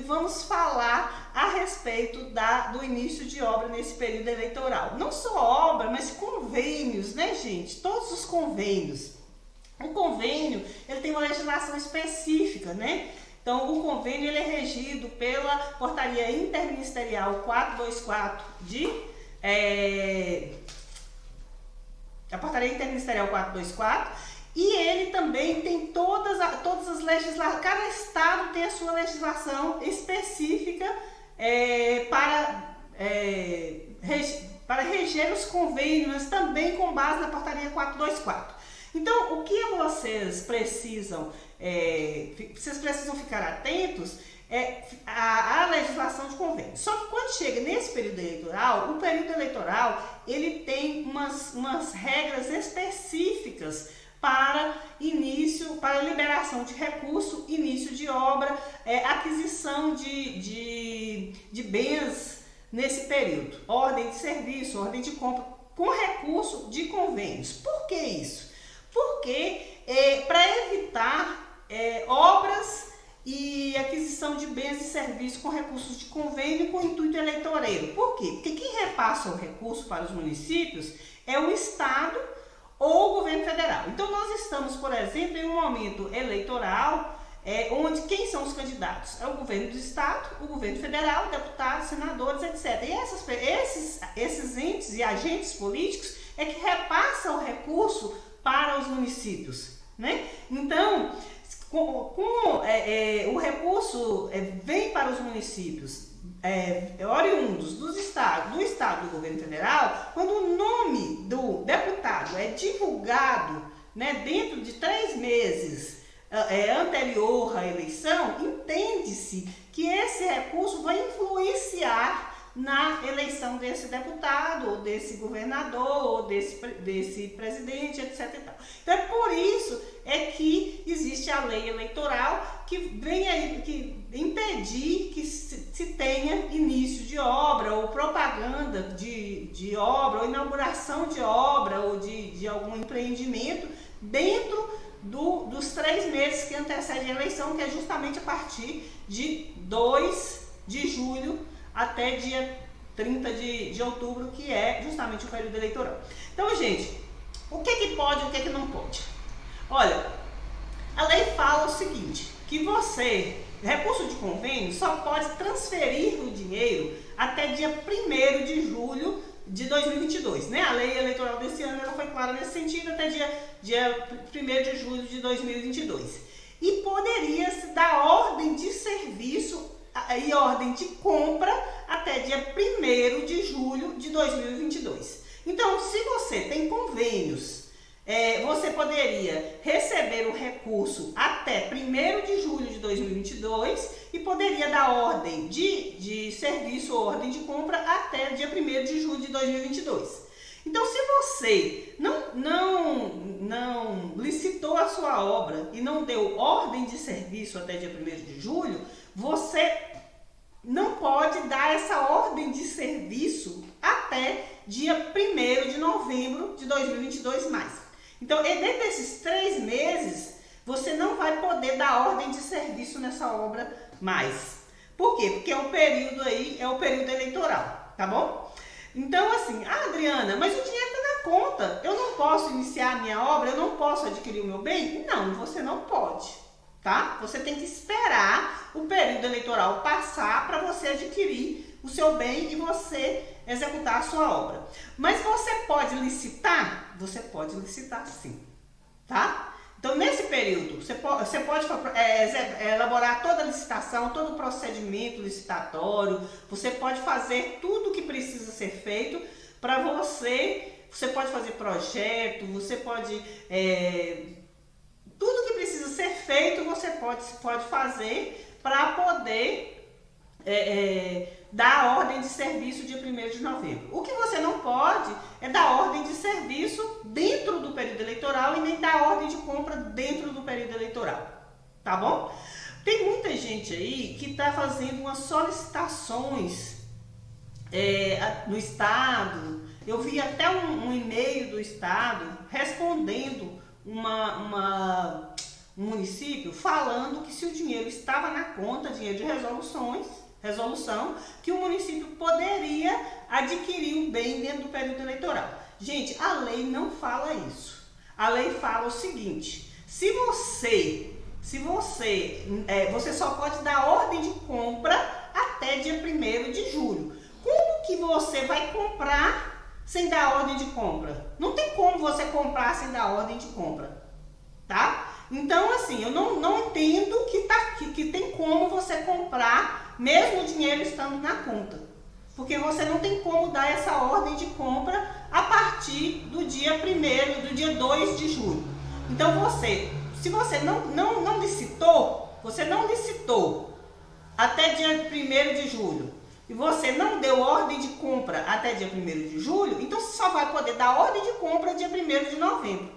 vamos falar a respeito do início de obra nesse período eleitoral. Não só obra, mas convênios, né, gente? Todos os convênios. O convênio, ele tem uma legislação específica, né? Então, o convênio ele é regido pela Portaria Interministerial 424 a Portaria Interministerial 424, e ele também tem todas as legislações, cada estado tem a sua legislação específica para reger os convênios, também com base na Portaria 424. Então, o que vocês precisam ficar atentos é a legislação de convênio. Só que quando chega nesse período eleitoral, o período eleitoral ele tem umas regras específicas para liberação de recurso, início de obra, aquisição de bens nesse período, ordem de serviço, ordem de compra, com recurso de convênios. Por que isso? Porque para evitar obras e aquisição de bens e serviços com recursos de convênio com intuito eleitoreiro. Por quê? Porque quem repassa o recurso para os municípios é o Estado ou o governo federal. Então nós estamos, por exemplo, em um momento eleitoral onde quem são os candidatos? É o governo do Estado, o governo federal, deputados, senadores, etc. E esses entes e agentes políticos é que repassam o recurso para os municípios, né? Então, o recurso vem para os municípios oriundos do Estado do governo federal, quando o nome do deputado é divulgado, né, dentro de 3 meses anterior à eleição, entende-se que esse recurso vai influenciar na eleição desse deputado, ou desse governador, ou desse presidente, etc. E tal. Então é por isso que existe a lei eleitoral que vem aí que impedir que se tenha início de obra, ou propaganda de obra, ou inauguração de obra, ou de algum empreendimento dentro dos 3 meses que antecedem a eleição, que é justamente a partir de 2 de julho até dia 30 de outubro, que é justamente o período eleitoral. Então, gente, o que pode e o que não pode? Olha, a lei fala o seguinte, que recurso de convênio, só pode transferir o dinheiro até dia 1º de julho de 2022, né? A lei eleitoral desse ano ela foi clara nesse sentido, até dia 1º de julho de 2022. E poderia se dar ordem de serviço e ordem de compra até dia 1º de julho de 2022. Então, se você tem convênios, você poderia receber o recurso até 1º de julho de 2022 e poderia dar ordem de serviço ou ordem de compra até dia 1º de julho de 2022. Então, se você não licitou a sua obra e não deu ordem de serviço até dia 1º de julho, você não pode dar essa ordem de serviço até dia 1º de novembro de 2022 mais. Então, dentro desses 3 meses, você não vai poder dar ordem de serviço nessa obra mais. Por quê? Porque o período aí é o período eleitoral, tá bom? Então, assim, Adriana, mas o dinheiro está na conta, eu não posso iniciar a minha obra, eu não posso adquirir o meu bem? Não, você não pode, tá? Você tem que esperar o período eleitoral passar para você adquirir o seu bem e você executar a sua obra. Mas você pode licitar? Você pode licitar sim, tá? Então, nesse período, você pode elaborar toda a licitação, todo o procedimento licitatório, você pode fazer tudo o que precisa ser feito para você pode fazer projeto, você pode... tudo que precisa ser feito, você pode fazer para poder dar a ordem de serviço dia 1º de novembro. O que você não pode é dar ordem de serviço dentro do período eleitoral e nem dar ordem de compra dentro do período eleitoral, tá bom? Tem muita gente aí que está fazendo umas solicitações no Estado. Eu vi até um e-mail do Estado respondendo um município falando que se o dinheiro estava na conta, dinheiro de resolução, que o município poderia adquirir o bem dentro do período eleitoral. Gente, a lei não fala isso. A lei fala o seguinte: você só pode dar ordem de compra até dia 1º de julho. Como que você vai comprar sem dar ordem de compra? Não tem como você comprar sem dar ordem de compra, tá? Então, assim, eu não entendo que tem como você comprar mesmo o dinheiro estando na conta. Porque você não tem como dar essa ordem de compra a partir do dia 1º, do dia 2 de julho. Então, se você não licitou até dia 1º de julho e você não deu ordem de compra até dia 1º de julho, então você só vai poder dar ordem de compra dia 1º de novembro.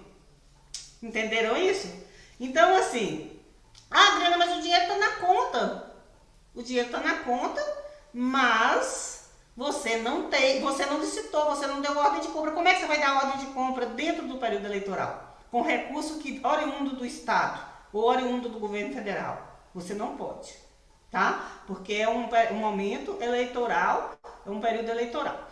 Entenderam isso? Então, assim, Adriana, mas o dinheiro está na conta. O dinheiro está na conta, mas você não licitou, você não deu ordem de compra. Como é que você vai dar ordem de compra dentro do período eleitoral? Com recurso oriundo do Estado ou oriundo do governo federal. Você não pode, tá? Porque é um momento eleitoral, é um período eleitoral.